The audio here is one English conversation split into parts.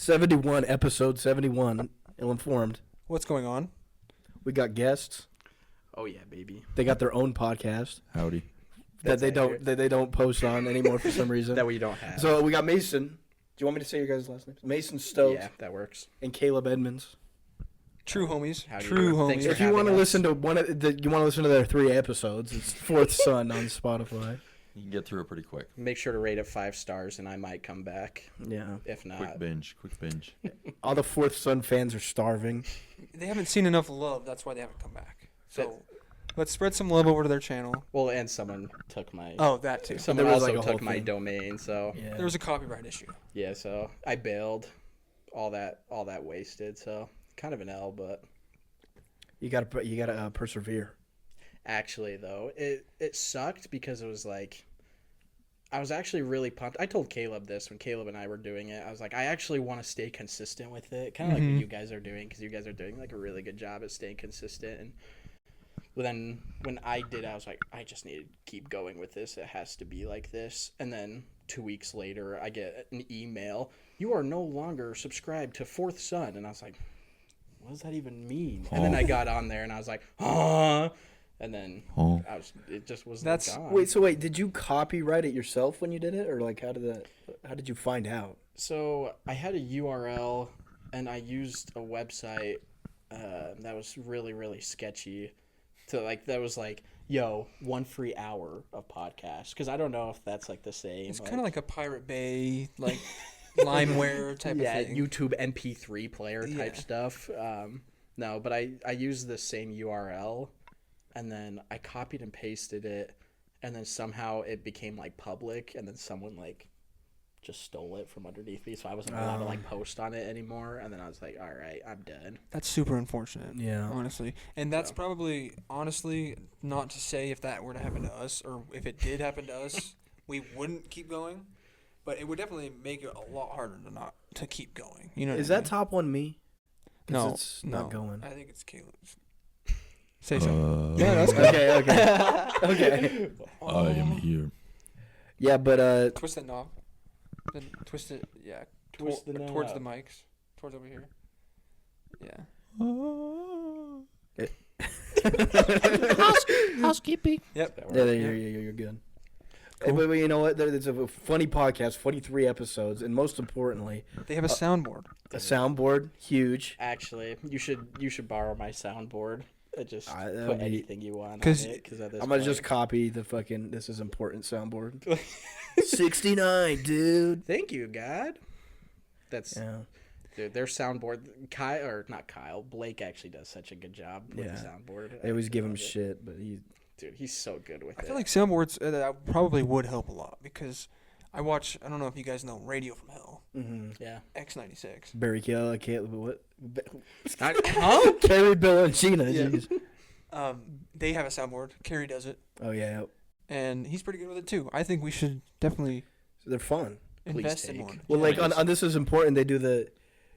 71, episode 71, ill-informed. What's going on? We got guests. Oh yeah, baby. They got their own podcast Howdy. that they don't post on anymore for some reason. That we don't have. So we got Mason. Do you want me to say your guys' last names? Mason Stokes. Yeah, that works. And Caleb Edmunds. True homies. Howdy. True homies. Thanks for If you want to having us. listen to their 3 episodes, it's Fourth Son on Spotify. You can get through it pretty quick. Make sure to rate it 5 stars, and I might come back. Yeah. If not, Quick binge. All the Fourth Son fans are starving. They haven't seen enough love. That's why they haven't come back. So let's spread some love over to their channel. well, and someone took my. Oh, that too. Someone There was, also like, a whole took my thing. domain, so Yeah. There was a copyright issue. yeah, so I bailed. All that wasted. So kind of an L, but You gotta persevere. actually though, it sucked because it was like. I was actually really pumped. I told Caleb this when Caleb and I were doing it. I was like, I actually want to stay consistent with it, kind of like what you guys are doing, because you guys are doing like a really good job at staying consistent. And then when I did, I was like, I just need to keep going with this. It has to be like this. And then 2 weeks later, I get an email. You are no longer subscribed to Fourth Son. And I was like, what does that even mean? And then I got on there and I was like, huh? And then it just was gone. Wait, did you copyright it yourself when you did it, or like how did you find out? So I had a URL and I used a website that was really, really sketchy. That was like, yo, 1 free hour of podcast. Because I don't know if that's like the same. It's kind of like a Pirate Bay, like LimeWare type of thing. YouTube MP3 player type stuff. No, but I used the same URL. And then I copied and pasted it, and then somehow it became like public, and then someone like just stole it from underneath me, so I wasn't allowed to like post on it anymore. And then I was like, all right, I'm done. That's super unfortunate. Yeah. Honestly. And that's probably, honestly, not to say if that were to happen to us, or if it did happen to us, we wouldn't keep going. But it would definitely make it a lot harder to keep going. You know? Is that top one me? 'Cause No, it's not going. I think it's Caleb's. Say something. Yeah, that's okay. Okay. I am here. Yeah, but Twist that knob. Then twist it. Yeah. Twist the knob. Towards the mics. Towards over here. Yeah. Housekeeping. Yep. yeah, you're good. Hey, but you know what? It's a funny podcast, 23 episodes, and most importantly, They have a soundboard. a soundboard, huge. Actually, you should borrow my soundboard. Just that would put be- anything you want 'Cause on it. Because I'm gonna just copy the fucking "This is important" soundboard. 69, dude. Thank you, God. That's Yeah. dude. Their soundboard, Blake actually does such a good job with the soundboard. They always give him love it. shit, but Dude, he's so good with I it. feel like soundboards that probably would help a lot because I don't know if you guys know Radio from Hell. Yeah. X96. Barry Caleb, what? Huh? Carrie, Bill, and Gina. Yeah. Jeez. They have a soundboard. Carrie does it. Oh yeah, And he's pretty good with it too. I think we should definitely they're fun. invest in take. one. Well, Yeah. like on This Is Important, they do the,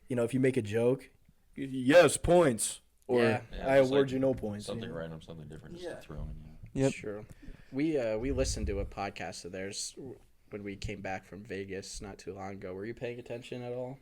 if you make a joke, yes, points, or Yeah. Yeah, I just award like you no points. Something random, something different, just Yeah. to throw in. Yep. Sure. We listened to a podcast of theirs when we came back from Vegas not too long ago. Were you paying attention at all?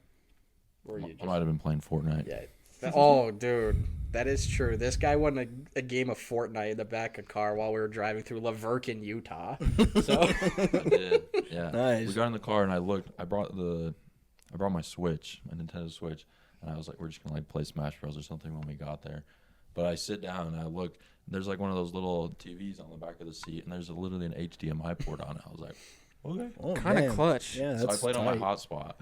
Or were you I just... might have been playing Fortnite. Yeah. Oh, dude, that is true. This guy won a game of Fortnite in the back of a car while we were driving through Laverkin, Utah. So I did. Yeah. Nice. We got in the car and I looked. I brought my Switch, my Nintendo Switch, and I was like, we're just gonna like play Smash Bros or something when we got there. But I sit down and I look. There's like one of those little TVs on the back of the seat, and there's literally an HDMI port on it. I was like, okay. Oh, Kind of man. clutch. Yeah, So that's I played tight. on my hotspot.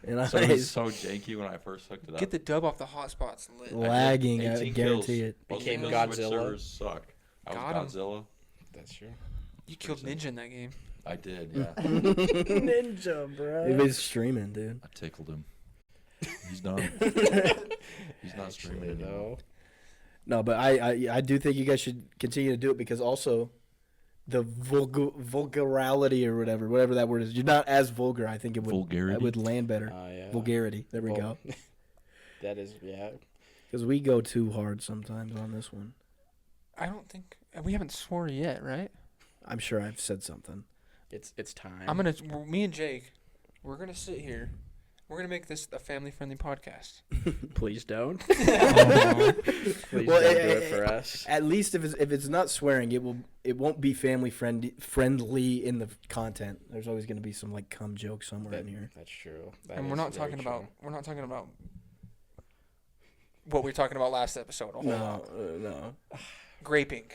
And So it was so janky when I first hooked it up. Get the dub off the hotspots lit. lagging. I 18 guarantee kills. it. Most Became of those Switch Godzilla. servers suck. I Got 'em. was Godzilla. that's true. You killed Ninja in that game. I did, yeah. Ninja, bro. It was streaming, dude. I tickled him. He's done. He's not streaming anymore. though. No, but I do think you guys should continue to do it because also the vulgarity or whatever that word is. You're not as vulgar. I think it would Vulgarity? That would land better. Yeah. Vulgarity. There we Well, go. That is, yeah. Because we go too hard sometimes on this one. I don't think we haven't swore yet, right? I'm sure I've said something. It's time. Me and Jake, we're gonna sit here. We're gonna make this a family-friendly podcast. Please don't. Please Well, don't do it for us. At least if it's not swearing, it won't be friendly in the content. There's always going to be some like cum joke somewhere in here. That's true. And we're not talking about what we were talking about last episode. A whole lot. No. Graping.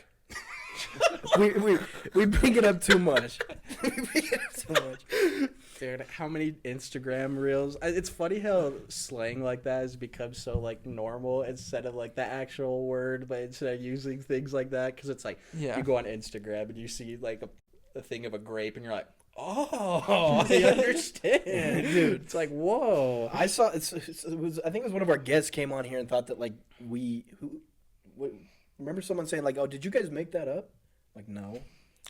we bring it up too much. We bring it up too much. Dude, how many Instagram reels? It's funny how slang like that has become so like normal instead of like the actual word, but instead of using things like that, because it's like you go on Instagram and you see like a thing of a grape and you're like, oh, I understand, dude. It's like, whoa. I saw it was I think it was one of our guests came on here and thought that like remember someone saying like, oh, did you guys make that up? Like, no.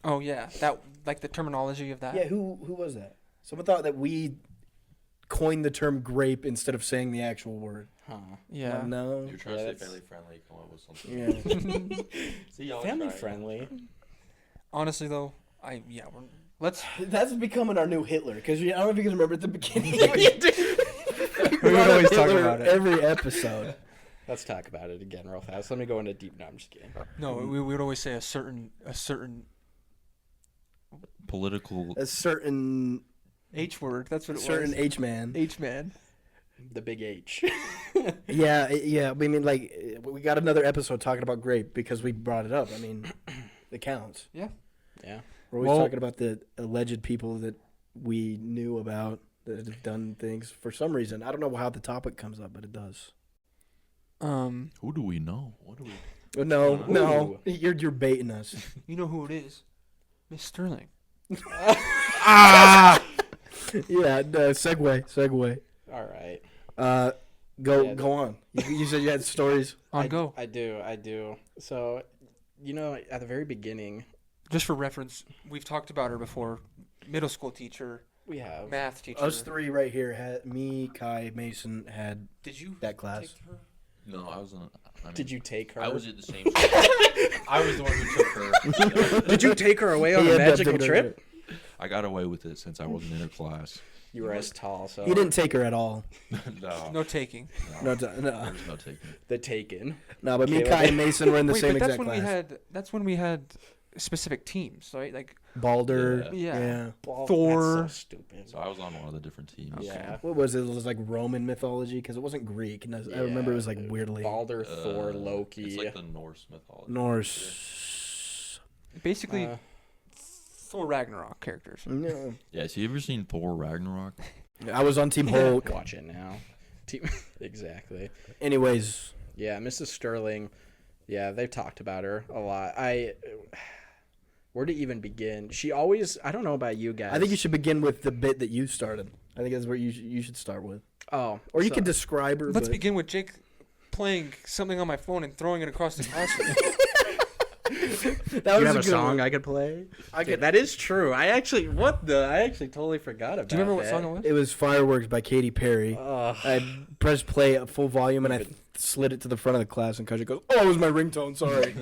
Oh yeah, that like the terminology of that. Yeah, who was that? Someone thought that we coined the term grape instead of saying the actual word. Huh. Yeah. Like, no. You're trying to stay family friendly. Come up with something. Yeah. See, y'all Family try. friendly. Honestly though, let's. That's becoming our new Hitler because I don't know if you guys remember at the beginning. We would always talk about it. Every episode. Let's talk about it again real fast. Let me go into deep. No, I'm just kidding. No, we would always say a certain Political. A certain H word. That's what it certain was. H-man. H-man. The big H. Yeah. I mean, like, we got another episode talking about grape because we brought it up. I mean, it counts. Yeah. Yeah. We're always talking about the alleged people that we knew about that have done things for some reason. I don't know how the topic comes up, but it does. Who do we know? What do we? No. You're baiting us. You know who it is? Miss Sterling. Yeah. No, segue. All right. Go on. You said you had stories. Go. I do. So, at the very beginning, Just for reference, we've talked about her before. Middle school teacher, we have. math teacher. Us three right here had me, Kai, Mason had Did you that class. take her? No, I wasn't. Did you take her? I was at the same. I was the one who took her. Did you take her away on He a ended up magical taking trip? I got away with it since I wasn't in her class. You were as tall, so. You didn't take her at all. No. No taking. No. There's no taking. The Taken. No, but me, Caleb. Kai, and Mason were in the Wait, same but that's exact when class. that's when we had specific teams, right? Like Balder. Yeah. Yeah. Ball, Thor. That's so stupid. So I was on one of the different teams. Yeah. What was it? It was like Roman mythology because it wasn't Greek. And I remember it was like weirdly Balder, Thor, Loki. It's like the Norse mythology. Norse. basically Thor Ragnarok characters. No. Yeah, so you ever seen Thor Ragnarok? I was on Team Hulk. Watch it now. Exactly. Anyways, Yeah, Mrs. Sterling. Yeah, they've talked about her a lot. Where to even begin? She always. I don't know about you guys. I think you should begin with the bit that you started. I think that's where you should start with. Oh, Or you so- could describe her. Let's but- begin with Jake playing something on my phone and throwing it across the classroom. That You was have a good song one. I could play? I could. That is true. I actually totally forgot about. Do you remember what that. song it was? It was "Fireworks" by Katy Perry. Ugh. I pressed play at full volume and I slid it to the front of the class, and Kaja goes, "Oh, it was my ringtone. Sorry."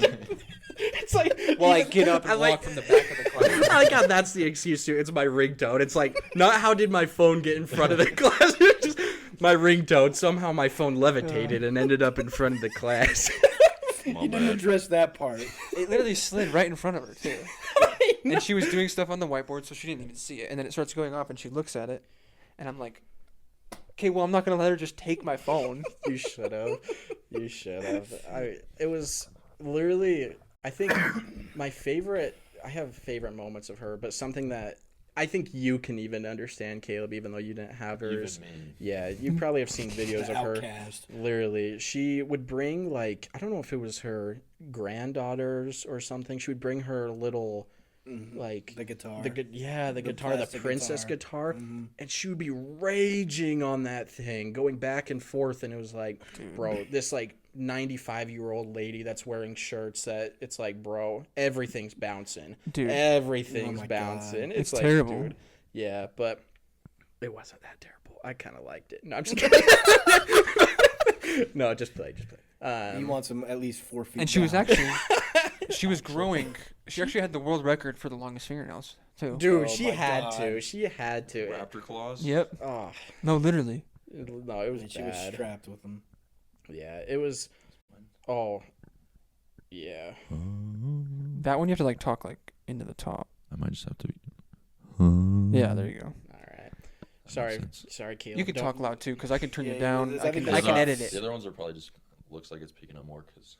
It's like, Well, I get up and walk from the back of the class. I like how that's the excuse too. It's my ringtone. It's like not how did my phone get in front of the class. It's just my ringtone. Somehow my phone levitated and ended up in front of the class. My You didn't bad. address that part. It literally slid right in front of her too. And she was doing stuff on the whiteboard, so she didn't even see it. And then it starts going off, and she looks at it, and I'm like, "Okay, well, I'm not gonna let her just take my phone." You should have. You should have. It was literally. I think my favorite. I have favorite moments of her, but something that I think you can even understand, Caleb, even though you didn't have hers. Even me. Yeah, you probably have seen videos of her. Outcast. Literally, she would bring like I don't know if it was her granddaughters or something. She would bring her little like The guitar. the guitar, the plastic princess guitar, and she would be raging on that thing, going back and forth, and it was like, bro, this like 95-year-old lady that's wearing shirts that it's like, bro, everything's bouncing, Dude. everything's Oh my bouncing. God. It's like, terrible. dude, yeah, but it wasn't that terrible. I kind of liked it. No, I'm just kidding. No, just play. You want some at least 4 feet. And she was down. actually, she was growing. She actually had the world record for the longest fingernails too. Dude, Oh she my had God. to. She had to. Raptor claws. Yep. Oh, No, literally. No, it was And she was bad. strapped with them. Yeah, it was. Oh, yeah. That one you have to like talk like into the top. I might just have to. Yeah, there you go. All right. Sorry, Caleb. You can talk loud too, because I can turn Yeah, you down. yeah, I I can think I can that's- edit The it. other ones are probably just looks like it's picking up more because.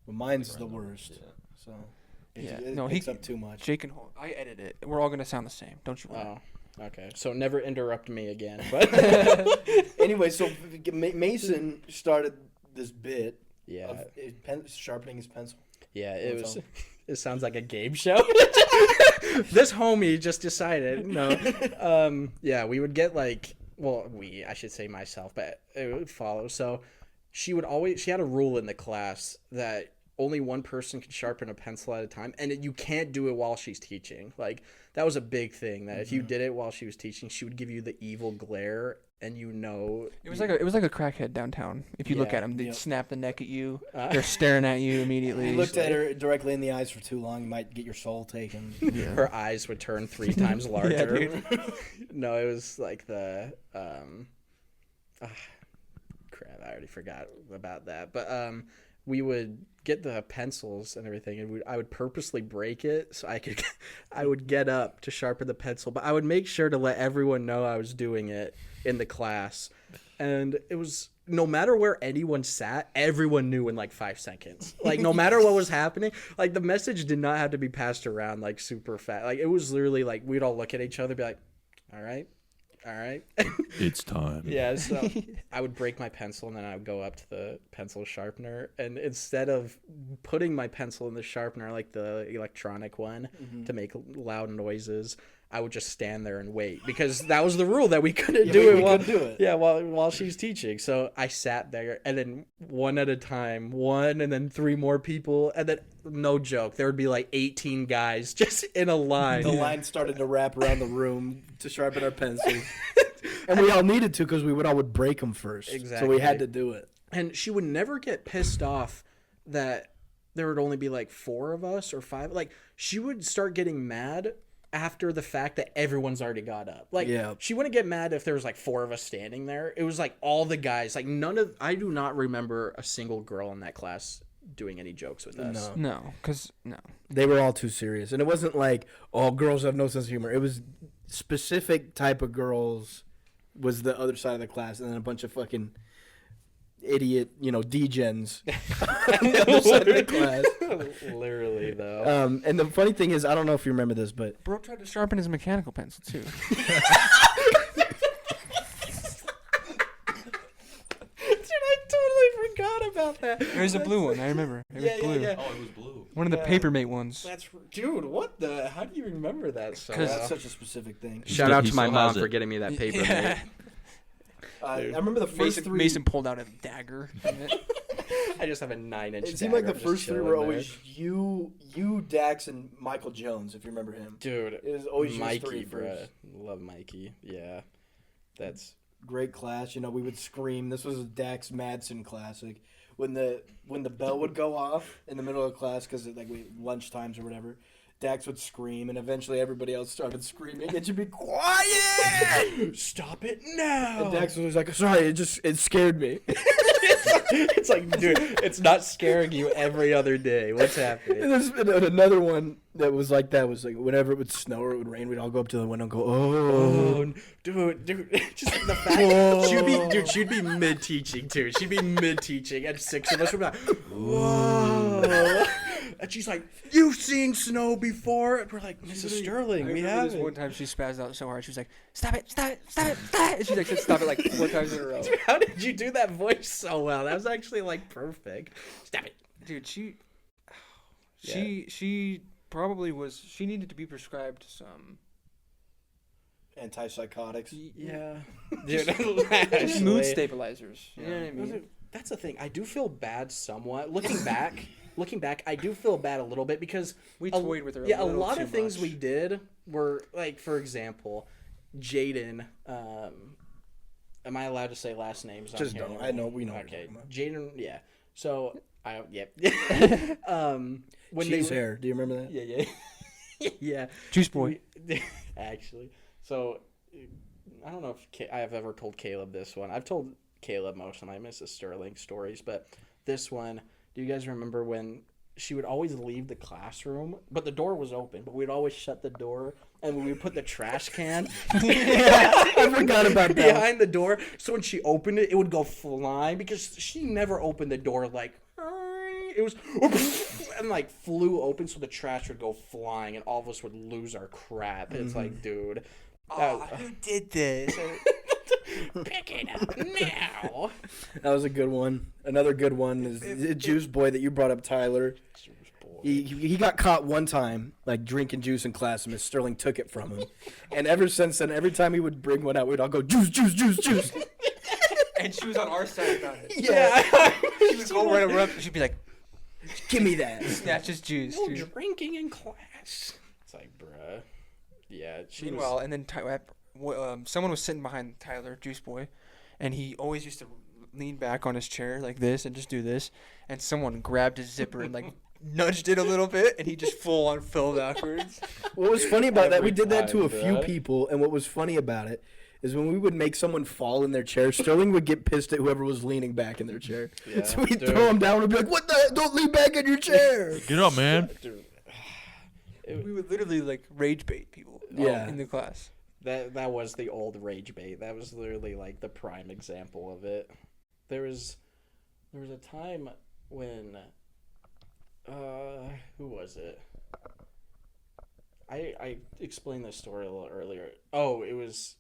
But mine's the worst. Yeah. So Yeah, it no, picks up too much. Jake and Hol- I edit it. We're all gonna sound the same. Don't you worry. Oh, okay. So never interrupt me again. But Anyway, so Mason started this bit yeah, of sharpening his pencil. yeah. It What's was. up? It sounds like a game show. This homie just decided. No. Yeah, we would get like. Well, I should say myself, but it would follow. So she had a rule in the class that only one person could sharpen a pencil at a time, and you can't do it while she's teaching. Like, that was a big thing, that if you did it while she was teaching, she would give you the evil glare, and It was like a crackhead downtown. If you look Yeah, at them, they'd yep. snap the neck at you. They're staring at you immediately. You looked at her directly in the eyes for too long, you might get your soul taken. her eyes would turn 3 times larger. dude. No, it was like the crap, I already forgot about that. But we would get the pencils and everything, and I would purposely break it so I would get up to sharpen the pencil, but I would make sure to let everyone know I was doing it in the class. And it was, no matter where anyone sat, everyone knew in like 5 seconds. Like, no matter what was happening, like, the message did not have to be passed around like super fast. Like, it was literally like we'd all look at each other and be like, all right. It's time. Yeah, so I would break my pencil, and then I would go up to the pencil sharpener, and instead of putting my pencil in the sharpener, like the electronic one, to make loud noises, I would just stand there and wait, because that was the rule, that we couldn't do it we while couldn't do it. Yeah, while she's teaching. So I sat there, and then one at a time, and then 3 more people, and then, no joke, there would be like 18 guys just in a line. The line started to wrap around the room to sharpen our pencils. And we all needed to, because we would break them first. So Exactly. we had to do it. And she would never get pissed off that there would only be like 4 of us or 5. Like, she would start getting mad after the fact that everyone's already got up. Like, Yeah. she wouldn't get mad if there was like 4 of us standing there. It was like all the guys. Like, I do not remember a single girl in that class doing any jokes with us. No, because no. They were all too serious. And it wasn't like, oh, girls have no sense of humor. It was specific type of girls was the other side of the class, and then a bunch of fucking idiot, degens on the other side of the class. Literally, though. And the funny thing is, I don't know if you remember this, but Bro tried to sharpen his mechanical pencil too. Dude, I totally forgot about that. It was a blue one. I remember. It was blue. Oh, it was blue. One of the Papermate ones. Dude, what the? How do you remember that so 'Cause well? that's such a specific thing. Shout out He to my still mom has for it. getting me that paper. Yeah. mate. I remember the first Mason pulled out a dagger. from it. I just have a 9-inch. It seemed like the dagger first just 3 chilling were there. always you, Dax, and Michael Jones, if you remember him. Dude, It was always you 3 Mikey, bruh. first. Love Mikey. Yeah, that's Great class. We would scream. This was a Dax Madsen classic. When the bell would go off in the middle of class, because lunch times or whatever, Dax would scream, and eventually everybody else started screaming. It should be quiet. stop it now. And Dax was like, "Sorry, it scared me." It's like, dude, it's not scaring you every other day. What's happening? And then another one that was like that was like whenever it would snow or it would rain, we'd all go up to the window and go, "Oh." Oh, dude, just the fact she'd be mid teaching too. She'd be mid teaching, and 6 of us would be like, "Whoa!" And she's like, "You've seen snow before?" And we're like, "Mrs. Sterling, we remember this haven't." one time she spazzed out so hard. She was like, "Stop it! Stop it! Stop it! Stop it!" And she like said, "Stop it!" like 4 times in a row. Dude, how did you do that voice so well? That was actually like perfect. Stop it. Dude, she probably was. She needed to be prescribed some Antipsychotics. Yeah. just mood stabilizers. You know what I mean? That's the thing. I do feel bad somewhat. Looking back, I do feel bad a little bit because We toyed with her. a little lot too of things much. we did were like, for example, Jaden. Am I allowed to say last names? on Just here? don't. I know. We know. Okay, Jaden. Yeah. So yep. When Cheese hair. Do you remember that? Yeah. Yeah. Juice boy. Actually, so I don't know if I have ever told Caleb this one. I've told Caleb most of my Mrs. Sterling stories, but this one, do you guys remember when she would always leave the classroom, but the door was open, but we'd always shut the door, and we would put the trash can I forgot about that. behind the door, so when she opened it, it would go flying, because she never opened the door like, it was, and like flew open, so the trash would go flying, and all of us would lose our crap. It's like, dude. Who did this? Pick it up now. That was a good one. Another good one is the juice boy that you brought up, Tyler. He got caught one time, like drinking juice in class, and Miss Sterling took it from him. And ever since then, every time he would bring one out, we'd all go, juice, juice, juice, juice. And she was on our side about it. Yeah. She would go right up. She'd be like, Give me that. "Snatch his juice." No Dude. drinking in class. It's like, bruh. Yeah. Meanwhile, and then someone was sitting behind Tyler, Juice Boy, and he always used to lean back on his chair like this and just do this. And someone grabbed his zipper and like nudged it a little bit, and he just full on fell backwards. What was funny about that, we did that to a Every few time, people, and what was funny about it is when we would make someone fall in their chair, Sterling would get pissed at whoever was leaning back in their chair. Yeah, So we'd dude. throw him down and be like, what the heck? Don't lean back in your chair. Get up, man. Dude, We would literally like rage bait people Yeah. in the class. that was the old rage bait. That was literally like the prime example of it. There was a time when who was it? I explained this story a little earlier. Oh, it was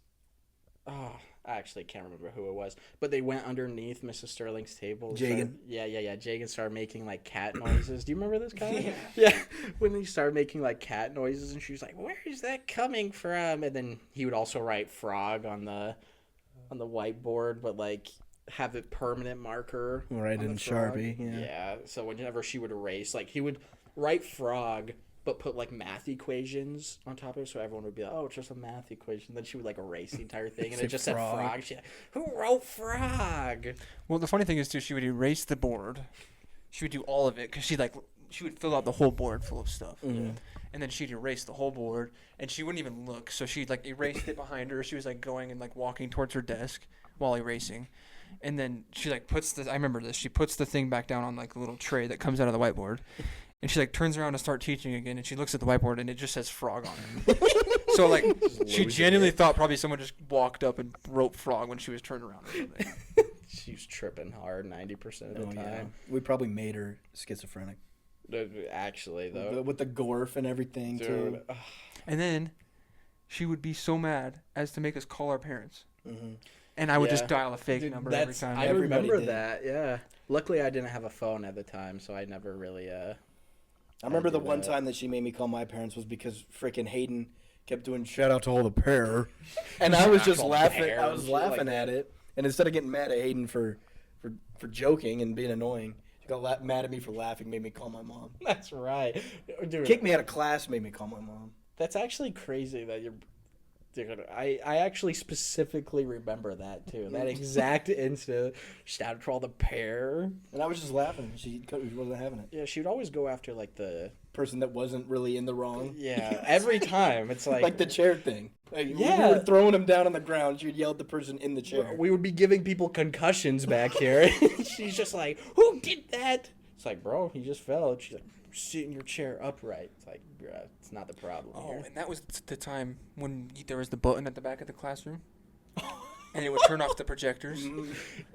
I actually can't remember who it was, but they went underneath Mrs. Sterling's table. and Jagan. Yeah. Jagan started making like cat noises. Do you remember this, Kyle? Yeah. When he started making like cat noises, and she was like, "Where is that coming from?" And then he would also write frog on the whiteboard, but like have it permanent marker. Right on in the frog. Sharpie, yeah. So whenever she would erase, like he would write frog, but put like math equations on top of it, so everyone would be like, "Oh, it's just a math equation." Then she would like erase the entire thing, and Say it just said frog. frog. She, who wrote frog? Well, the funny thing is too, she would erase the board. She would do all of it because she would fill out the whole board full of stuff, and then she'd erase the whole board, and she wouldn't even look. So she'd like erased it behind her. She was like going and like walking towards her desk while erasing, and then she like puts the. I remember this. She puts the thing back down on like a little tray that comes out of the whiteboard. And she like turns around to start teaching again, and she looks at the whiteboard, and it just says frog on it. So like she genuinely thought probably someone just walked up and wrote frog when she was turned around or something. She was tripping hard 90% of the Yeah. time. We probably made her schizophrenic. Actually, though, With the gorf and everything, too. dude, And then she would be so mad as to make us call our parents, Mm-hmm. and I would Yeah. just dial a fake Dude, number every that's time. I Everybody remember did. that. Yeah. Luckily, I didn't have a phone at the time, so I never really. I remember I the do one that. time that she made me call my parents was because freaking Hayden kept doing shout out to all the pair, and I was just All the laughing. pair I and was shit like laughing at it, and instead of getting mad at Hayden for joking and being annoying, she got mad at me for laughing. Made me call my mom. That's right, dude. Kicked me out of class. Made me call my mom. That's actually crazy that you're. Dude, I actually specifically remember that too. That exact instant. Shout out to all the pair. And I was just laughing. She wasn't having it. Yeah, she would always go after like the. Person that wasn't really in the wrong. Yeah, every time it's like. Like the chair thing. Like, Yeah. we were throwing him down on the ground. She would yell at the person in the chair. We would be giving people concussions back here. She's just like, "Who did that?" It's like, "Bro, he just fell." She's like, "Sit in your chair upright." It's like, bruh, it's not the problem Oh, here. and that was the time when there was the button at the back of the classroom, and it would turn off the projectors.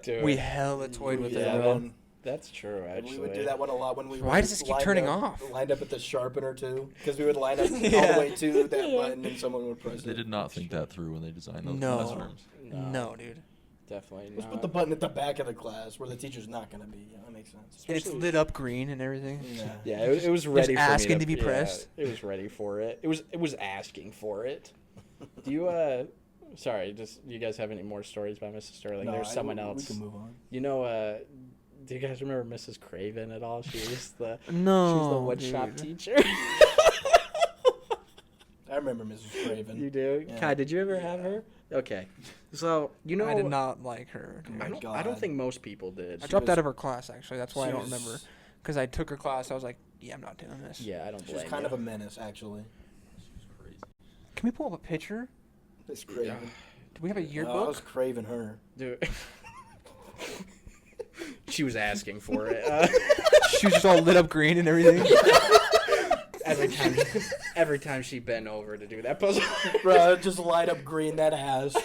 Dude, We hella toyed with Yeah, it, bro. man. That's true. Actually, We would do that one a lot when we Why does this keep lined turning up- off? Lined up at the sharpener too, because we would line up all Yeah. the way to that button, and someone would press They it. did not think that through when they designed those No. classrooms. No, dude. Definitely Let's not. put the button at the back of the class where the teacher's not going to be. Yeah, that makes sense. And it's lit up green and everything. Yeah. Yeah, it was ready for asking me to be pressed. It was ready for it. It was asking for it. Do you sorry, just you guys have any more stories by Mrs. Sterling? No, There's someone we else. can move on. You know, do you guys remember Mrs. Craven at all? She was the No, she was the wood shop dude. teacher. I remember Mrs. Craven. You do? Yeah. Kai, did you ever have her? Okay. So, you know I did not like her. Oh my I don't God. think most people did. I She dropped was- out of her class, actually. That's why I She don't was- remember. Because I took her class. I was like, yeah, I'm not doing this. Yeah, I don't She blame was kind you. of a menace, actually. Can we pull up a picture? Miss Craven. Do we have a I yearbook? was craving her. Dude. She was asking for it. She was just all lit up green and everything. Every time she bent over to do that puzzle. Bro, just light up green, that has.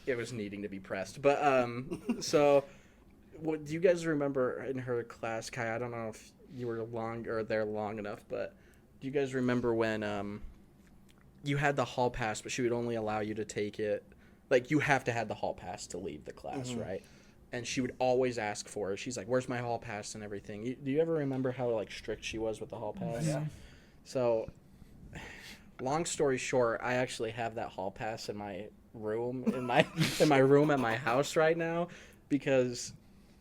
It was needing to be pressed. But, so, what do you guys remember in her class, Kai? I don't know if you were there long enough, but do you guys remember when, you had the hall pass, but she would only allow you to take it, like, you have to have the hall pass to leave the class, right? And she would always ask for it. She's like, where's my hall pass and everything? Do you ever remember how, like, strict she was with the hall pass? Yeah. So, long story short, I actually have that hall pass in my room, in my room at my house right now, because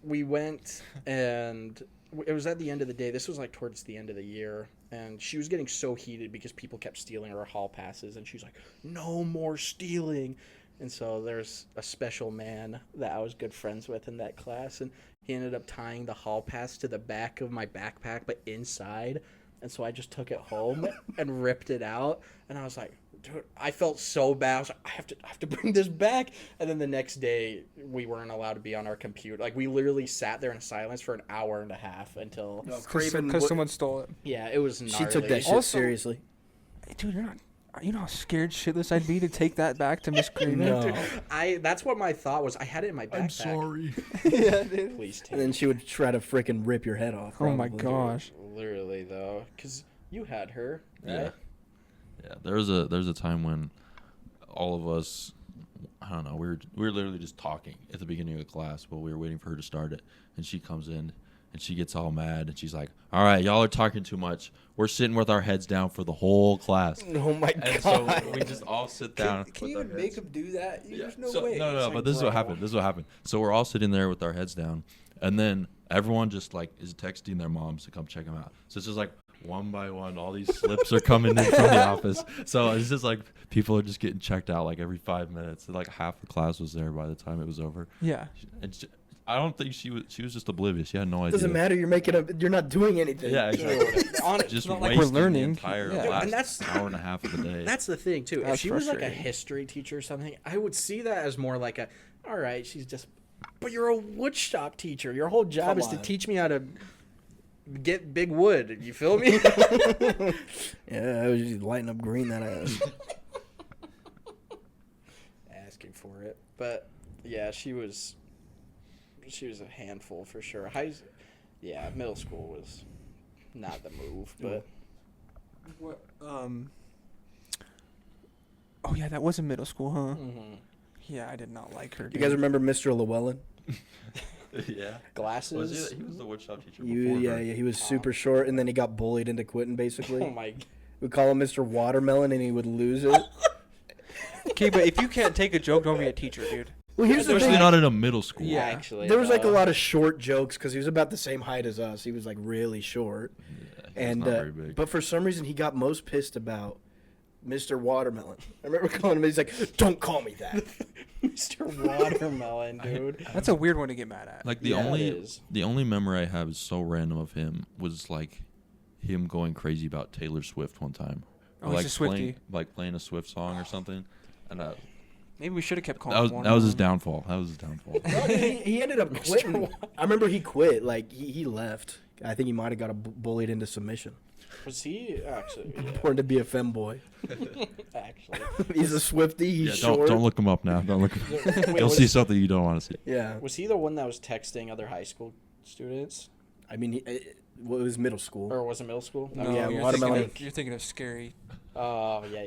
we went and it was at the end of the day. This was, like, towards the end of the year. And she was getting so heated because people kept stealing her hall passes. And she's like, no more stealing. And so there's a special man that I was good friends with in that class. And he ended up tying the hall pass to the back of my backpack, but inside. And so I just took it home and ripped it out. And I was like, dude, I felt so bad. I was like, I have to bring this back. And then the next day, we weren't allowed to be on our computer. Like, we literally sat there in silence for an hour and a half until... Because someone stole it. Yeah, it was gnarly. She took that shit Also- seriously. Dude, you know how scared shitless I'd be to take that back to Miss Craven? No. That's what my thought was. I had it in my backpack. I'm sorry. Yeah, dude. Please take And then she would try to freaking rip your head off. Oh my probably. gosh. Literally, though. Because you had her, right? Yeah. Yeah. There's a time when all of us, I don't know, we were literally just talking at the beginning of the class while we were waiting for her to start it. And she comes in and she gets all mad and she's like, all right, y'all are talking too much. We're sitting with our heads down for the whole class. Oh my And god. so we just all sit down. Can with you our even heads- make him do that? Yeah. There's no So- way. No, It's like, but this is what bro. happened. This is what happened. So we're all sitting there with our heads down, and then everyone just like is texting their moms to come check them out. So it's just like one by one, all these slips are coming in from the office. So it's just like people are just getting checked out like every 5 minutes. Like half the class was there by the time it was over. Yeah. And I don't think she was just oblivious. She had no idea. Doesn't matter. You're not doing anything. Yeah, exactly. Just not like wasting we're learning. the entire Yeah. last And that's- hour and a half of the day. That's the thing, too. If That's she was like a frustrating. history teacher or something, I would see that as more like a, all right, she's just... But you're a wood shop teacher. Your whole job Come is to on. teach me how to get big wood. You feel me? Yeah, I was just lighting up green that ass. Asking for it. But, yeah, she was a handful for sure. Middle school was not the move, but... What? Oh yeah, that was in middle school, huh? Mhm. Yeah, I did not like her. You guys remember Mr. Llewellyn? Yeah. Glasses. He was the woodshop teacher Yeah, before yeah, her. he was super short, and then he got bullied into quitting, basically. Oh, my... We'd call him Mr. Watermelon, and he would lose it. Okay, but if you can't take a joke, don't be a teacher, dude. Well, here's the Especially thing. not in a middle school. Yeah. Actually, There was like a though. lot of short jokes because he was about the same height as us. He was like really short, Yeah, he was not very big. but for some reason he got most pissed about Mr. Watermelon. I remember calling him. He's like, "Don't call me that." Mr. Watermelon, dude. That's a weird one to get mad at. Like the Yeah, it only is. memory I have is so random of him was like him going crazy about Taylor Swift one time. Oh, Or, he's a Swiftie. playing a Swift song or something. And Maybe we should have kept calling that was him his Watermelon. downfall. That was his downfall. No, he ended up quitting. I remember he quit. Like he left. I think he might have got bullied into submission. Was he actually? Yeah, Wanted to be a femboy. actually. He's a Swiftie. He's Yeah, short. don't look him up now. Don't look him up. Wait, You'll was, see something you don't want to see. Yeah. was he the one that was texting other high school students, I mean, it was middle school. or was it middle school? No, Yeah, you're, Watermelon. you're thinking of scary. Oh yeah.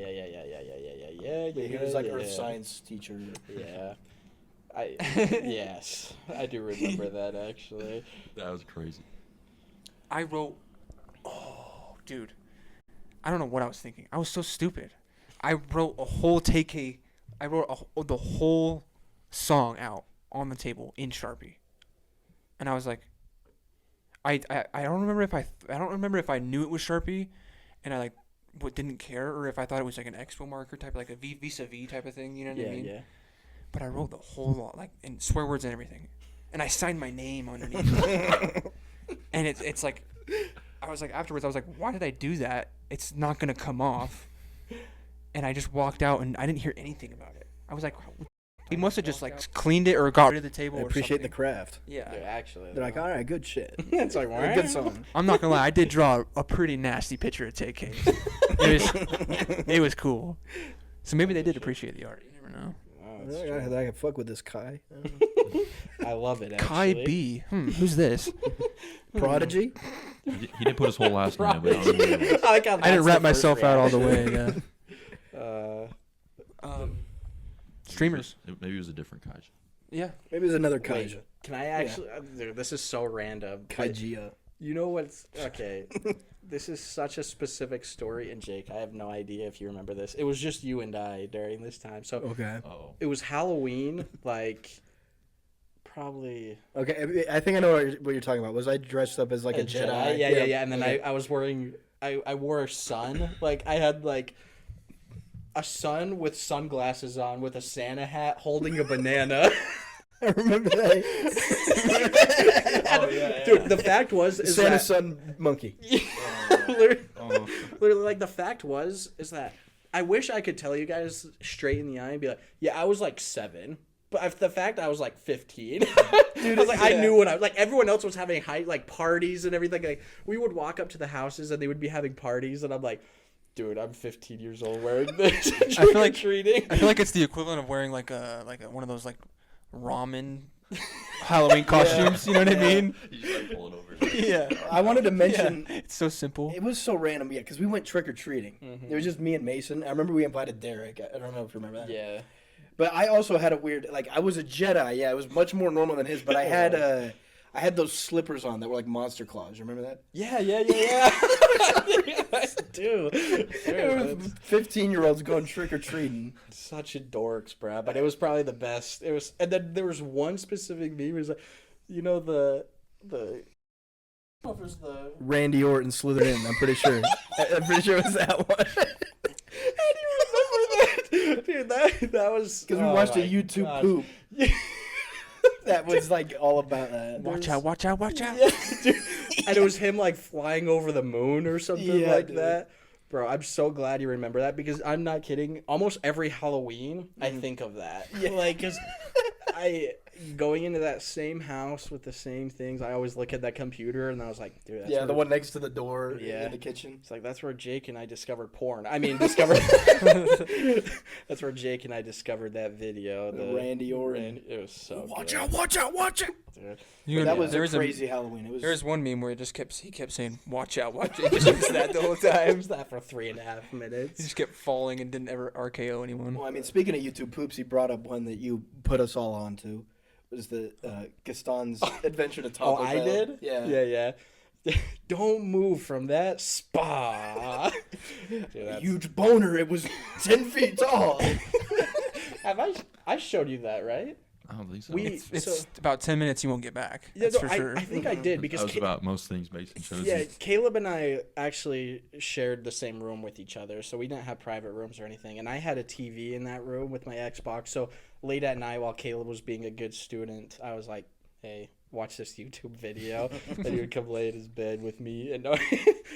He was like earth yeah. science teacher. Yeah. Yes, I do remember that actually. That was crazy. I wrote. Oh, dude. I don't know what I was thinking. I was so stupid. I wrote a whole I wrote the whole song out on the table in Sharpie, and I was like, I don't remember if I knew it was Sharpie, and I didn't care, or if I thought it was like an expo marker type, like a vis-a-vis type of thing. You know what I mean? Yeah. But I wrote the whole lot, like in swear words and everything, and I signed my name underneath. And it's like, I was like afterwards, I was like, why did I do that? It's not gonna come off. and I just walked out and I didn't hear anything about it. I was like, he must have just like cleaned it or got rid of the table. I or appreciate the something. craft. Yeah. Dude, actually, They're like, all right, good shit. it's like, A good song. I'm not gonna lie, I did draw a pretty nasty picture of TK. It was cool. So maybe they did appreciate the art. You never know. I can fuck with this Kai. I love it. Kai Actually. B. Who's this? Prodigy. He didn't put his whole last name. But I don't know who it is. I, like how I didn't that's wrap the first myself out all the way. reaction. Yeah. Streamers. Maybe it was a different Kaiji. Yeah. Maybe there's another Wait, Kaija. can I actually? Dude, this is so random. but Kaijia. You know what's okay? This is such a specific story, and Jake, I have no idea if you remember this. It was just you and I during this time. So Okay. Oh. it was Halloween, like probably Okay. I think I know what you're talking about. Was I dressed up as like a Jedi? Yeah. And then I was wearing I wore a sun. Like I had like a sun with sunglasses on with a Santa hat holding a banana. I remember that. Dude, the fact was is Santa's that son monkey. literally, Oh. literally, like the fact is that I wish I could tell you guys straight in the eye and be like, yeah, I was like 7. But the fact I was like 15, dude, I was like, I knew what I like. Everyone else was having like parties and everything. Like we would walk up to the houses and they would be having parties, and I'm like, dude, I'm 15 years old wearing this. I feel like treating. I feel like it's the equivalent of wearing like a one of those like ramen Halloween costumes. You know what I mean? You just like pull it over. Yeah. I wanted to mention. It's so simple. It was so random, yeah, because we went trick or treating. It was just me and Mason. I remember we invited Derek. I don't know if you remember that. Yeah. But I also had a weird, like, I was a Jedi. Yeah, it was much more normal than his. But I had those slippers on that were like monster claws. You remember that? Yeah. Dude, It was 15-year-olds going trick or treating. such a dorks, bro. But it was probably the best. It was, and then there was one specific meme. It was like, you know the. What was the? Randy Orton slithered in. I'm pretty sure. I'm pretty sure it was that one. How do you remember that? Dude, that was Because we watched a YouTube poop. That was like all about that. Watch out! Watch out! Watch out! Yeah, dude. And it was him like flying over the moon or something Yeah, like dude. that. Bro, I'm so glad you remember that because I'm not kidding. Almost every Halloween, I think of that. Yeah. Like, cause going into that same house with the same things, I always look at that computer and I was like, dude, that's Yeah, where, the one next to the door Yeah. in the kitchen. It's like that's where Jake and I discovered porn. That's where Jake and I discovered that video. The Randy Orton. It was so Watch good. out! Watch out! Watch out! Dude. That was there a was crazy Halloween. It was. There was one meme where he kept saying, "Watch out! Watch out!" He just used that the whole time. Times that for 3.5 He minutes. just kept falling and didn't ever RKO anyone. Well, I mean, speaking of YouTube poops, he brought up one that you put us all onto. Was the Gaston's Adventure to Taco Oh, I Bell. did? Yeah. Don't move from that spa. Dude, that's- Huge boner. It was 10 feet tall. Have I showed you that, right? I don't think so. It's So- about 10 minutes you won't get back. Yeah, That's no, for sure. I think I did because that was about most things Mason shows yeah, you. Caleb and I actually shared the same room with each other, so we didn't have private rooms or anything. And I had a TV in that room with my Xbox. So late at night, while Caleb was being a good student, I was like, "Hey, watch this YouTube video." And he would come lay in his bed with me, and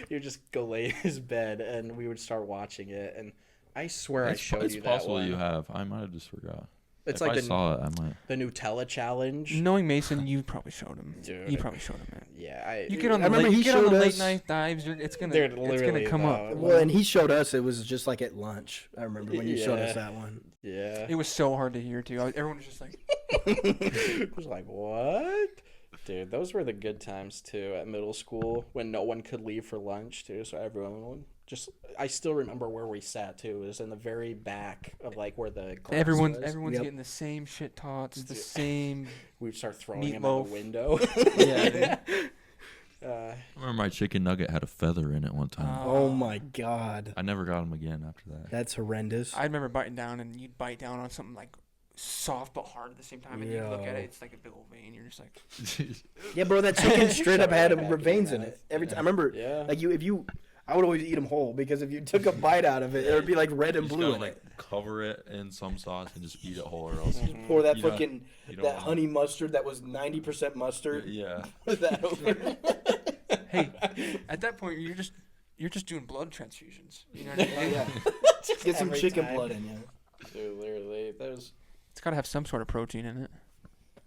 he would just go lay in his bed, and we would start watching it. And I swear I showed It's you that possible one. you have. I might have just forgot. It's If like I saw it, I might. the Nutella challenge. Knowing Mason, you probably showed him. Dude. You probably showed him it. Yeah, You get on I the remember late, he you get on the showed late us- night dives. It's gonna Dude, it's gonna literally, come up. though. Well, and he showed us. It was just like at lunch. I remember when you showed us Yeah. that one. Yeah. It was so hard to hear too. Everyone was just like, It was like, what? Dude, those were the good times too at middle school when no one could leave for lunch too. So everyone would just. I still remember where we sat too. It was in the very back of like where the class everyone's was. getting the same shit tots, the same. We would start throwing them out Meatloaf. the window. Yeah. I remember my chicken nugget had a feather in it one time. Oh my God. I never got him again after that. That's horrendous. I remember biting down, and you'd bite down on something like soft but hard at the same time, and you look at Yo. it, it's like a big old vein. You're just like, Yeah, bro, that chicken straight up had Back in veins your in mouth. it. Every time. I remember, Yeah. like I would always eat them whole because if you took a bite out of it, it would be like red and You just blue gotta in like it. cover it in some sauce and just eat it whole, or else. Pour that You know, fucking you don't that want- honey mustard that was 90% mustard. Yeah. With that over. hey, at that point, you're you're just doing blood transfusions. You know what I Oh, mean? yeah. Get some Every chicken time. blood in you. Dude, literally, It's got to have some sort of protein in it.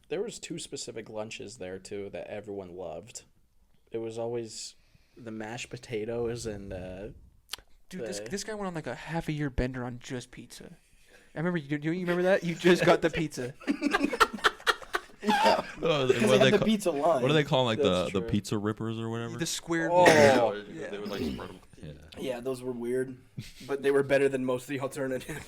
there was 2 specific lunches there too that everyone loved. It was always the mashed potatoes and Dude, this guy went on like a half a year bender on just pizza. I remember you remember that? You just got the pizza. Oh, Because what, they do had they the call, pizza line. what do they call them, like That's the true. pizza rippers or whatever? The square. Oh. Yeah. They would like spread them. Yeah. Yeah, those were weird, but they were better than most of the alternatives.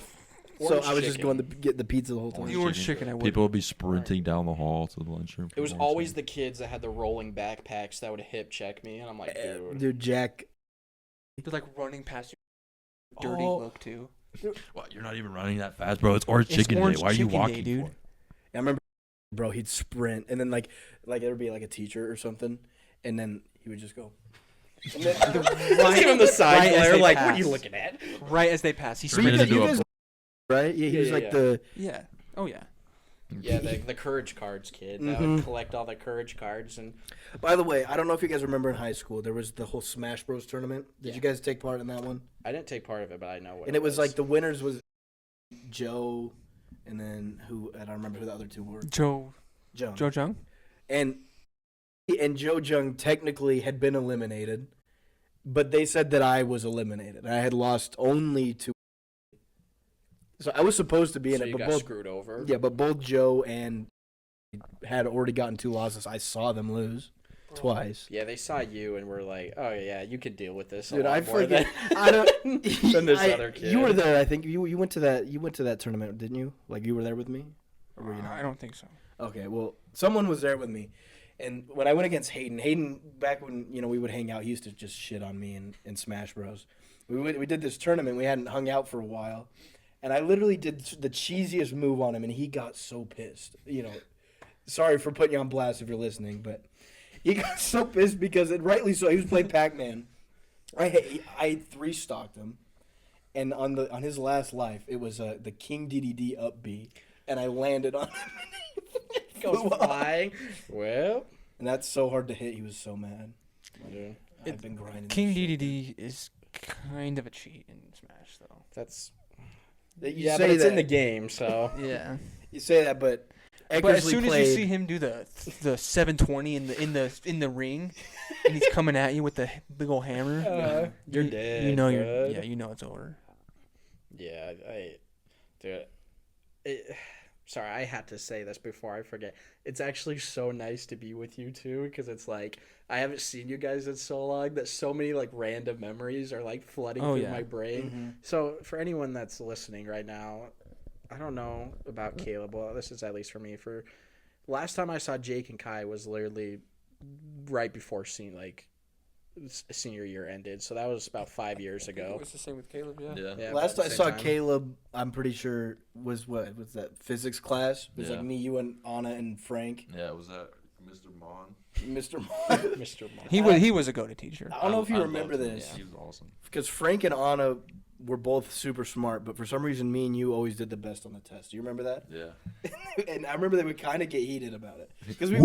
So Orange I was just chicken. going to get the pizza the whole time. The orange chicken, I would. People would be sprinting down the hall to the lunchroom. It was always the kids that had the rolling backpacks that would hip check me, and I'm like, dude. Dude, Jack. They're like running past you. Dirty Oh. look too. What? You're not even running that fast, bro. It's orange It's chicken orange day. Why are you chicken day, walking, dude. for? I remember, bro, he'd sprint, and then like there would be like a teacher or something, and then he would just go. And then, Just give him the side right as glare, they like, what are pass. you looking at? Right as they pass, he So you Minute guys, to you do a guys- right? Yeah, he Yeah, was yeah, like yeah. the. Yeah. Oh yeah. Yeah, the courage cards kid that would collect all the courage cards and By the way, I don't know if you guys remember in high school, there was the whole Smash Bros tournament. Did Yeah. you guys take part in that one? I didn't take part of it, but I know what. And it was like the winners was Joe, and then who? I don't remember who the other two were. Joe Jung. Jung. And Joe Jung technically had been eliminated, but they said that I was eliminated. I had lost only to. So I was supposed to be in so it, you but got both screwed over. yeah, but both Joe and had already gotten 2 losses. I saw them lose twice. Yeah, they saw you and were like, "Oh yeah, you could deal with this." Dude, a lot I more forget. than- I don't. than this other kid. You were there. I think you went to that. You went to that tournament, didn't you? Like you were there with me, or were you not? I don't think so. Okay, well, someone was there with me, and when I went against Hayden back when we would hang out, he used to just shit on me in Smash Bros. We did this tournament. We hadn't hung out for a while, and I literally did the cheesiest move on him, and he got so pissed. Sorry for putting you on blast if you're listening, but he got so pissed because, and rightly so, he was playing Pac-Man. I 3-stocked him, and on his last life, it was the King DDD up B, and I landed on him. goes flying. Well, And that's so hard to hit. He was so mad. dude, I've been grinding. King this shit. DDD is kind of a cheat in Smash, though. that's You yeah, say but it's that, in the game, so Yeah. You say that, but But as soon as you see him do the 720 in the ring, and he's coming at you with the big old hammer, you're you, dead. You know bud. you know it's over. Yeah, dude. Sorry, I had to say this before I forget. It's actually so nice to be with you too, because it's like I haven't seen you guys in so long that so many like random memories are like flooding Oh, through yeah. my brain. So for anyone that's listening right now, I don't know about Caleb. Well, this is at least for me. For last time I saw Jake and Kai was literally right before senior year ended. So that was about 5 years ago. It's the same with Caleb, yeah. Yeah. Yeah, last about I the saw same time. Caleb, I'm pretty sure was that physics class? It was Yeah. like me, you, and Anna and Frank, Yeah, was that Mr. Mon? Mr. Mr. Mon. He was a go-to teacher. I don't know if you I remember loved him. this. Yeah, he was awesome. Because Frank and Anna were both super smart, but for some reason, me and you always did the best on the test. Do you remember that? Yeah. And I remember they would kind of get heated about it because we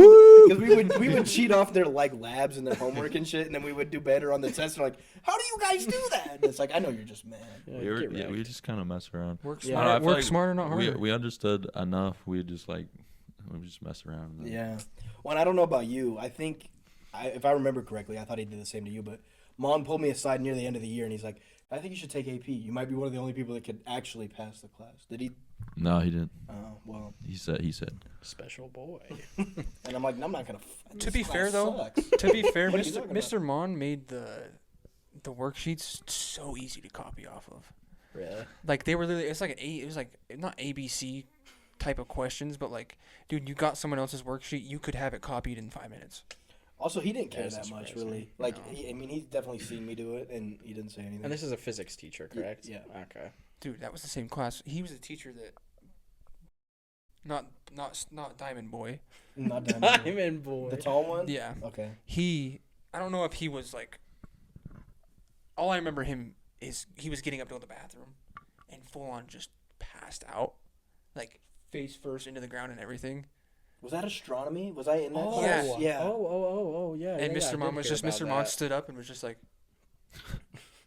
would cheat off their like labs and their homework and shit, and then we would do better on the test. And like, how do you guys do that? And it's like, I know you're just mad. Yeah, We were, get yeah, wrecked. we just kind of mess around. Work Yeah. I don't know, I smarter, feel work like smarter, not harder. We understood enough. We just mess around. And then- Yeah. Well, and I don't know about you. I think, if I remember correctly, I thought he did the same to you. But Mom pulled me aside near the end of the year, and he's like, "I think you should take AP. You might be one of the only people that could actually pass the class." Did he? No, he didn't. Oh, well. He said. Special boy. And I'm like, I'm not gonna. To be fair, though, to be fair, What are you talking about? Mr. Mon made the worksheets so easy to copy off of. Really? Like they were literally, it was like not ABC type of questions, but like, dude, you got someone else's worksheet, you could have it copied in 5 minutes. Also, he didn't care Yeah, that doesn't much, surprise really. me. Like, No. he's definitely seen me do it, and he didn't say anything. And this is a physics teacher, correct? Yeah. Okay. Dude, that was the same class. He was a teacher that, not Diamond Boy. Not Diamond. Diamond boy. The tall one. Yeah, Okay. I don't know if he was like. All I remember him is he was getting up to go to the bathroom, and full on just passed out, like face first into the ground and everything. Was that astronomy? Was I in that Oh, class? Yeah. Yeah. Oh, yeah. And yeah, Mr. I Mon did was hear just about Mr. Mon that. stood up and was just like,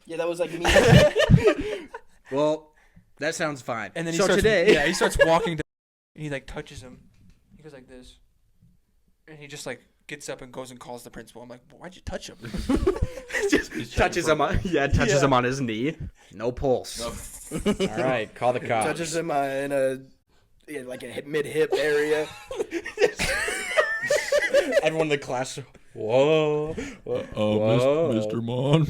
Yeah, that was like me. Well, that sounds fine. And then he so starts, today, he starts walking to, and he like touches him. He goes like this, and he just like gets up and goes and calls the principal. I'm like, why'd you touch him? just touches him on him on his knee. No pulse. All right, call the cops. Touches him in a mid hip area. Everyone in the class. Whoa. Mr. Mon.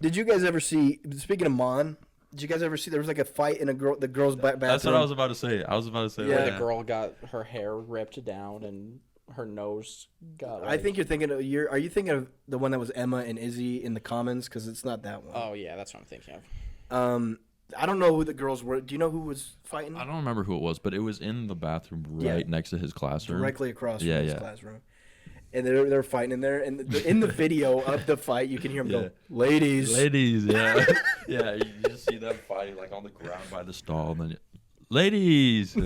Did you guys ever see? Speaking of Mon, did you guys ever see? There was like a fight in the girls' bathroom. That's what I was about to say. Yeah. Where the girl got her hair ripped down and her nose got. I think you're thinking of Are you thinking of the one that was Emma and Izzy in the Commons? Because it's not that one. Oh yeah, that's what I'm thinking of. I don't know who the girls were. Do you know who was fighting? I don't remember who it was, but it was in the bathroom right next to his classroom. Directly across from his classroom. And they're fighting in there. And in the video of the fight, you can hear him go, "Ladies." Ladies, yeah. Yeah, you just see them fighting like on the ground by the stall. And then, ladies. He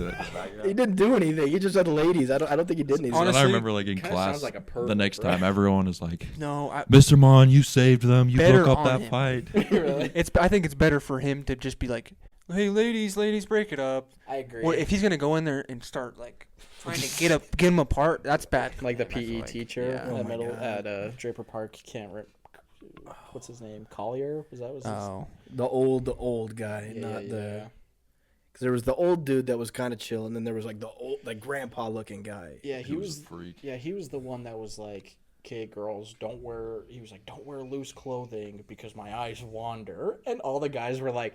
didn't do anything. He just said "ladies." I don't think he did anything. Honestly, I remember like in class, sounds like a pervert, the next time everyone is like, No, Mr. Mon, you saved them. You Better broke up on that him. fight. Really? I think it's better for him to just be like, hey, ladies, break it up. I agree. Or if he's gonna go in there and start like trying to get them apart, that's bad. Like the I feel PE like. teacher Yeah. at Draper Park. What's his name? Collier? Was that his? Oh, The old guy, not the. Because there was the old dude that was kind of chill, and then there was like the old, like grandpa looking guy. Yeah, he was a freak. Yeah, he was the one that was like, "Okay, girls, don't wear." He was like, "Don't wear loose clothing because my eyes wander." And all the guys were like,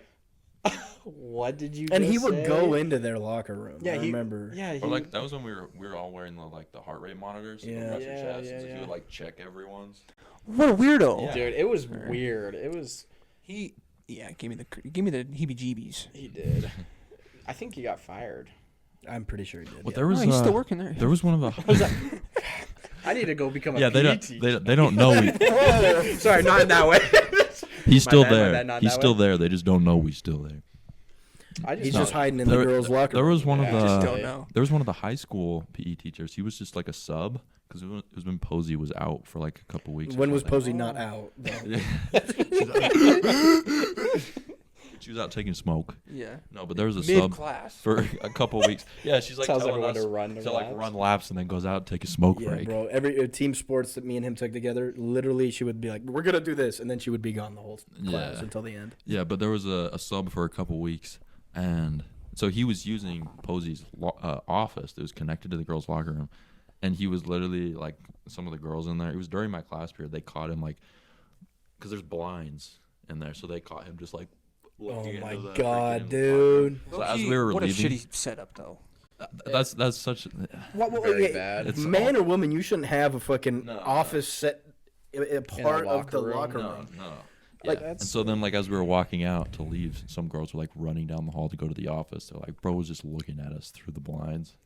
"What did you?" And just he would say? go into their locker room. Yeah, I remember. Yeah, Or like that was when we were all wearing the heart rate monitors. So Yeah. He would like check everyone's. what a weirdo! Yeah. dude, it was weird. It was. Give me the heebie-jeebies. He did. I think he got fired. I'm pretty sure he did. Well, yeah. there was he's still working there. There was one of the. I need to go become a Yeah, PE they teacher. don't know. Sorry, not in that way. He's still bad, my there. bad, not He's that still way. there. They just don't know he's still there. He's No, just hiding in the girls' locker There room. was one Yeah, of I just the. don't know. There was one of the high school PE teachers. He was just like a sub because it was when Posey was out for like a couple weeks. or When was something. Posey not out? though? She was out taking smoke. Yeah. No, but there was a sub Mid-class. for a couple weeks. Yeah, she's like Tells telling everyone us to run to like laps. run laps and then goes out and take a smoke Yeah, break. bro. Every team sports that me and him took together, literally, she would be like, "We're gonna do this," and then she would be gone the whole class Yeah. until the end. Yeah, but there was a sub for a couple weeks, and so he was using Posey's office that was connected to the girls' locker room, and he was literally like some of the girls in there. It was during my class period. They caught him like, because there's blinds in there, so they caught him just like. Oh looking my into the god, freaking dude! So as we were what a leaving, shitty setup, though. that's such. Very bad. It's Man all- or woman, you shouldn't have a fucking No, office set a part of the locker room. locker No, room. no. Like, Yeah. And so then, like, as we were walking out to leave, some girls were like running down the hall to go to the office. They're like, bro was just looking at us through the blinds.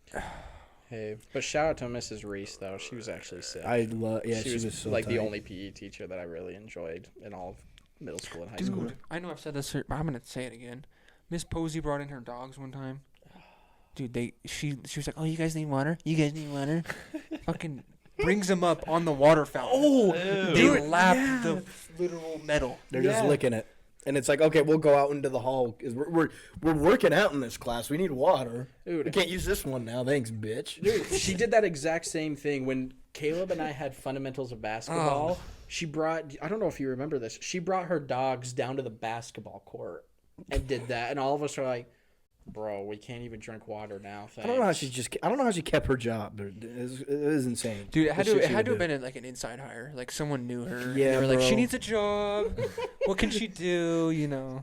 Hey, but shout out to Mrs. Reese though. She was actually sick. I love. Yeah, she was so like the tight. only PE teacher that I really enjoyed in all of middle school and high school. Dude, I know I've said this, but I'm gonna say it again. Miss Posey brought in her dogs one time. Dude, she was like, "Oh, you guys need water? You guys need water?" Fucking brings them up on the water fountain. Oh, They lap the literal metal. They're just licking it, and it's like, okay, we'll go out into the hall because we're working out in this class. We need water. Dude. We can't use this one now. Thanks, bitch. Dude, she did that exact same thing when Caleb and I had fundamentals of basketball. Oh. She brought, I don't know if you remember this, she brought her dogs down to the basketball court and did that. And all of us are like, bro, we can't even drink water now. Thanks. I don't know how she kept her job. It is insane. Dude, it had The to shit she have would do. been like an inside hire. Like someone knew her. Yeah, and they were like, bro. she needs a job. What can she do? You know.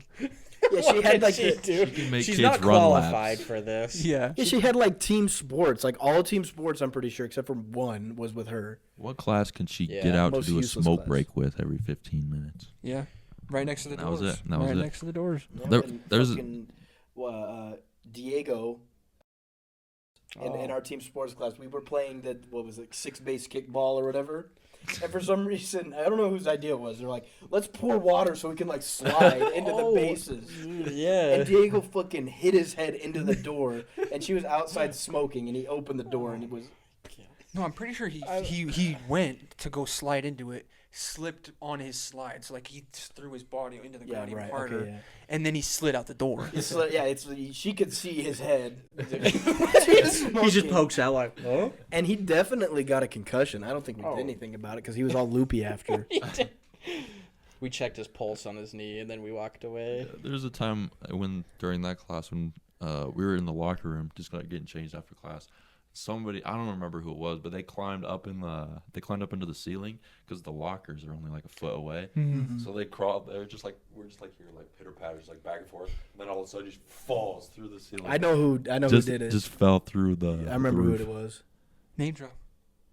Yeah, she had like She do? can make She's kids not run qualified laps. for this. Yeah. Yeah, she had like team sports, like all team sports. I'm pretty sure, except for one was with her. What class can she Yeah, get out to most do a useless smoke class. break with every 15 minutes? Yeah. Right next to the That doors. was it. That was right it. next to the doors. There's Diego in our team sports class. We were playing the 6-base kickball or whatever. And for some reason, I don't know whose idea it was. They're like, let's pour water so we can like slide into the bases. Yeah. And Diego fucking hit his head into the door, and she was outside smoking, and he opened the door, and he was No, I'm pretty sure he went to go slide into it, slipped on his slide, so like he just threw his body into the ground even harder, Okay, yeah. and then he slid out the door. She could see his head. He just pokes out like, oh. And he definitely got a concussion. I don't think we did anything about it because he was all loopy after. We checked his pulse on his knee, and then we walked away. Yeah, there was a time during that class when we were in the locker room just like getting changed after class. Somebody, I don't remember who it was, but they climbed up into the ceiling because the lockers are only like a foot away. Mm-hmm. So they crawled there, we're just like here, like pitter patters, like back and forth, and then all of a sudden he just falls through the ceiling. I know who did it. Just fell through the. I remember the who roof. it was. Name drop.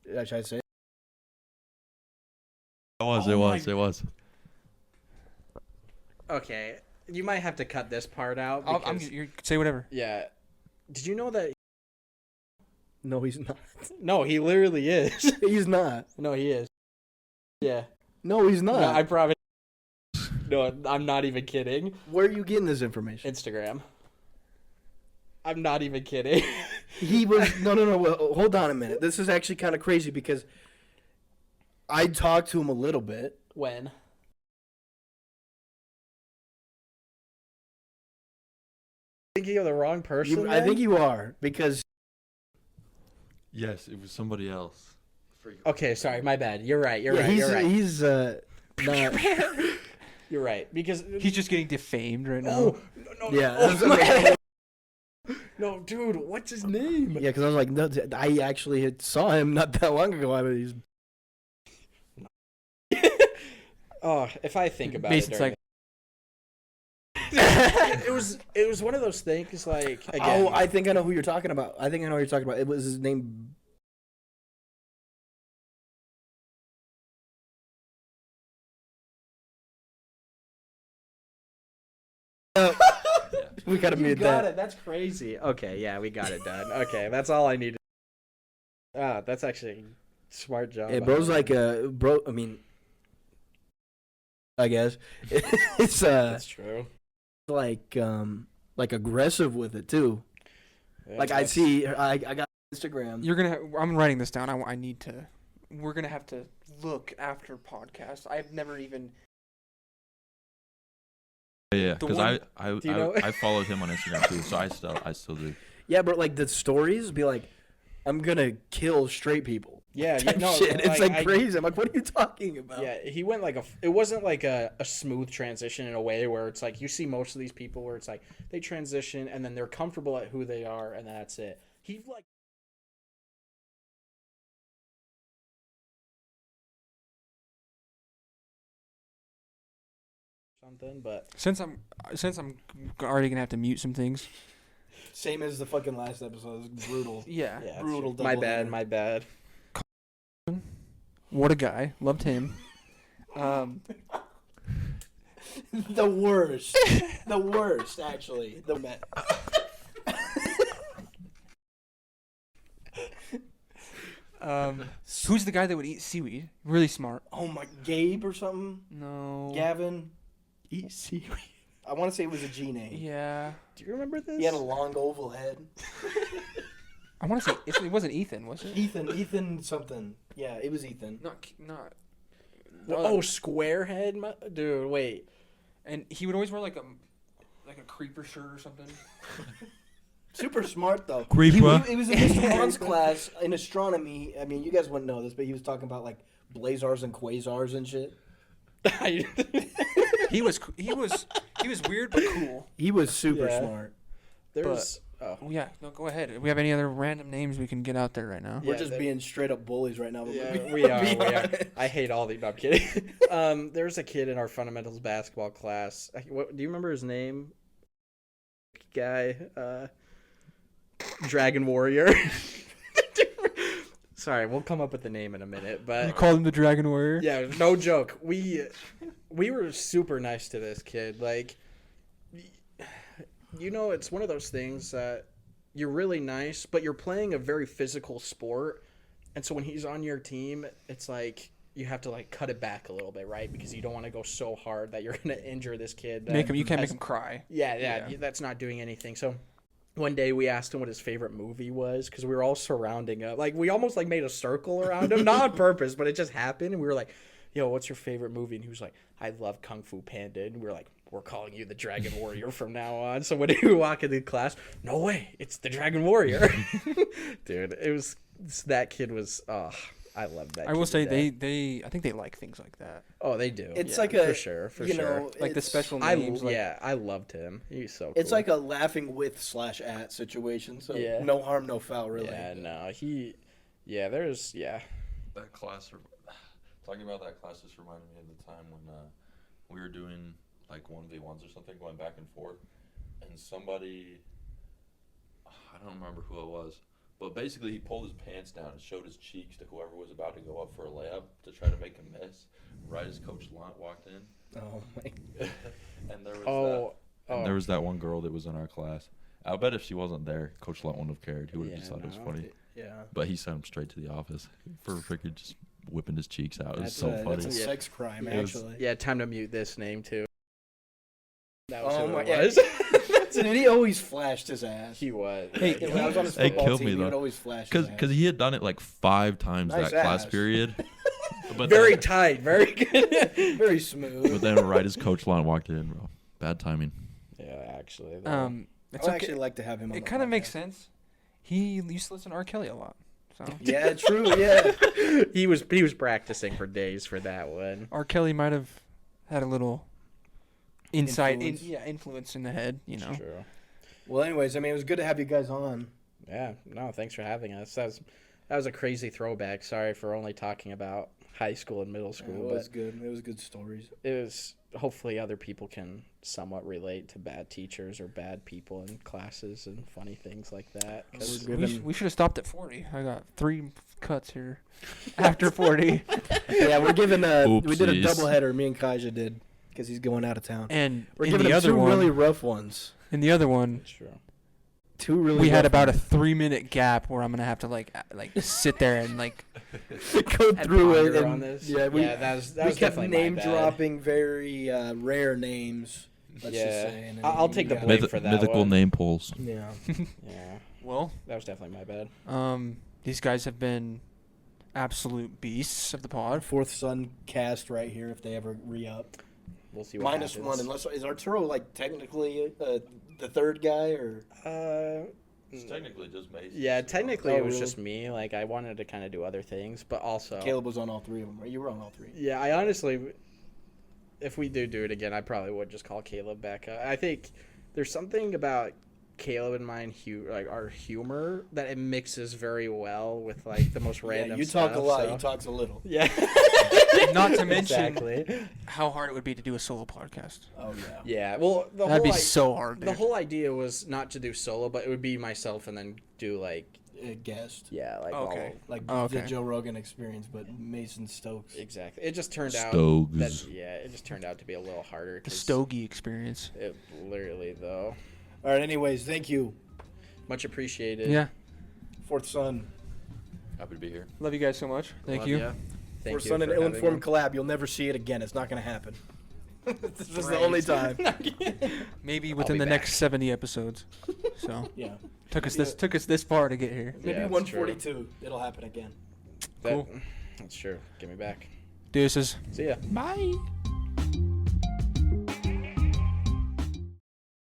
Should I say? It was. Okay, you might have to cut this part out. Say whatever. Yeah. Did you know that? No, he's not. No, he literally is. He's not. No, he is. Yeah. No, he's not. No, I promise. No, I'm not even kidding. Where are you getting this information? Instagram. I'm not even kidding. He was no. Well, hold on a minute. This is actually kind of crazy because I talked to him a little bit. When? Thinking of the wrong person. I think you are because Yes, it was somebody else. Okay, sorry, my bad. You're right. You're right. he's You're right. he's not. You're right because He's just getting defamed right now. no. Yeah. No, dude, what's his name? Yeah, because I was like, no, I actually saw him not that long ago. I mean, Oh, if I think about Mason's it, during it was one of those things like again. oh, I think I know who you're talking about. I think I know who you're talking about. It was his name. We gotta You mute got that. it. That's crazy. Okay, yeah, we got it done. Okay, that's all I needed. That's actually a smart job. Yeah, bro's like a bro. I mean, I guess it's That's true. like aggressive with it too. Yeah, Like I see, I got Instagram. I'm writing this down. I need to. We're gonna have to look after podcast. I've never even. Yeah, The because one- I followed him on Instagram too, so I still do. Yeah, but like the stories be like, I'm gonna kill straight people. Yeah, Type no, shit. It's like I- crazy. I'm like, what are you talking about? Yeah, he went like it wasn't like a smooth transition in a way where it's like you see most of these people where it's like they transition and then they're comfortable at who they are and that's it. He like something, but Since I'm already gonna have to mute some things. Same as the fucking last episode. It's brutal. Yeah. yeah, Brutal it's- My doubleheader. my bad. What a guy. Loved him. The worst. The worst, actually. The Met. Who's the guy that would eat seaweed? Really smart. Oh my, Gabe or something? No. Gavin? Eat seaweed. I want to say it was a G name. Yeah. Do you remember this? He had a long oval head. I want to say it wasn't Ethan, was it? Ethan something. Yeah, it was Ethan. Not. Oh, Squarehead, dude. Wait. And he would always wear like a creeper shirt or something. Super smart though. Creeper. It was in Mr. Bond's class in astronomy. I mean, you guys wouldn't know this, but he was talking about like blazars and quasars and shit. He was weird but cool. He was super Yeah. smart. There's Oh yeah, no, go ahead. Do we have any other random names we can get out there right now? We're Yeah, just being straight up bullies right now. But yeah, we we are. be We are. honest. I hate all the. No, I'm kidding. There's a kid in our fundamentals basketball class. Do you remember his name? Guy, Dragon Warrior. Sorry, we'll come up with the name in a minute. You But called him the Dragon Warrior? yeah, no joke. We were super nice to this kid. Like, you know, it's one of those things that you're really nice, but you're playing a very physical sport. And so when he's on your team, it's like you have to like cut it back a little bit, right? Because you don't want to go so hard that you're going to injure this kid. You can't make him cry. Yeah, that's not doing anything. So one day we asked him what his favorite movie was because we were all surrounding him. Like, we almost, like, made a circle around him. Not on purpose, but it just happened. And we were like, yo, what's your favorite movie? And he was like, I love Kung Fu Panda. And we were like, we're calling you the Dragon Warrior from now on. So when he walk into class, no way, it's the Dragon Warrior. Dude, that kid was, I love that. I will say I think they like things like that. Oh, they do. It's yeah, like a, for sure, Like the special I names. I loved him. He's so cool. It's like a laughing with / at situation. So Yeah. no harm, no foul, really. Yeah, no, That class, talking about that class just reminded me of the time when we were doing like 1v1s or something, going back and forth, and somebody, I don't remember who it was, but basically he pulled his pants down and showed his cheeks to whoever was about to go up for a layup to try to make a miss. Right as Coach Lunt walked in. Oh my. And there was that one girl that was in our class. I'll bet if she wasn't there, Coach Lunt wouldn't have cared. He would have just thought it was funny. Yeah. But he sent him straight to the office for freaking just whipping his cheeks out. It was That's so funny. That's a sex crime, actually. Yeah, time to mute this name too. That was Oh who my it god. was. Dude, he always flashed his ass. He was. Hey, When I was on his It football killed team, me, he would though. always flash his ass. Because he had done it like 5 times Nice that class ass. period. But Very then, tight, very good. Very smooth. but then right as Coach Lunt walked in, bro, bad timing. Yeah, actually. I It's would okay. actually like to have him on It the kind of makes podcast. sense. He used to listen to R. Kelly a lot. So Yeah, true, yeah. he was practicing for days for that one. R. Kelly might have had a little Influence. influence in the head, you know. True. Well, anyways, I mean, it was good to have you guys on. Yeah. No, thanks for having us. That was a crazy throwback. Sorry for only talking about high school and middle It school, was but good. It was good stories. it was hopefully other people can somewhat relate to bad teachers or bad people in classes and funny things like that. 'Cause We're We, given- we should have stopped at 40. I got 3 cuts here after 40. Yeah, we're giving we did a Oopsies. doubleheader. Me and Kaja did because he's going out of town. And We're in giving the him other 2 one, really rough ones. in the other one, That's true. 2 really. we had rough about a ones. 3-minute gap where I'm gonna have to like sit there and like go through it. ponder And, on this. Yeah, that was we kept definitely my name bad. dropping very rare names. Let's just Yeah. say. And I'll take the yeah. blame for that Mythical one. name polls. Yeah. Yeah, well, that was definitely my bad. these guys have been absolute beasts of the pod. Fourth Son cast right here if they ever re-up. We'll see what -1 happens. unless is Arturo like technically the third guy or It's technically just Mason. Yeah, technically Oh, it was really? just me. Like, I wanted to kind of do other things, but also Caleb was on all 3 of them, right? You were on all 3. Yeah, I honestly, if we do it again, I probably would just call Caleb back up. I think there's something about Caleb and mine, like our humor, that it mixes very well with like the most random. Yeah, you talk stuff, a lot. so- He talks a little. Yeah. Not to mention exactly. how hard it would be to do a solo podcast. Oh yeah. Yeah. Well, That'd be so hard. the Dude. whole idea was not to do solo, but it would be myself and then do like A guest. like Okay. Like Okay. the Joe Rogan experience, but Mason Stokes. exactly. It just turned out Stokes. that it just turned out to be a little harder. The 'cause Stogie experience. It literally though. All right. Anyways, thank you, Much appreciated. Yeah. Fourth Son. Happy to be here. Love you guys so much. Thank Love you. ya. Thank Fourth you Son and for having ill-informed me. collab. You'll never see it again. It's not going to happen. This is the Right. only time. Maybe I'll within be the back. next 70 episodes. So Yeah. took us this far to get here. Maybe Yeah, that's 142. It'll happen again. Cool. That's true. Get me back. Deuces. See ya. Bye.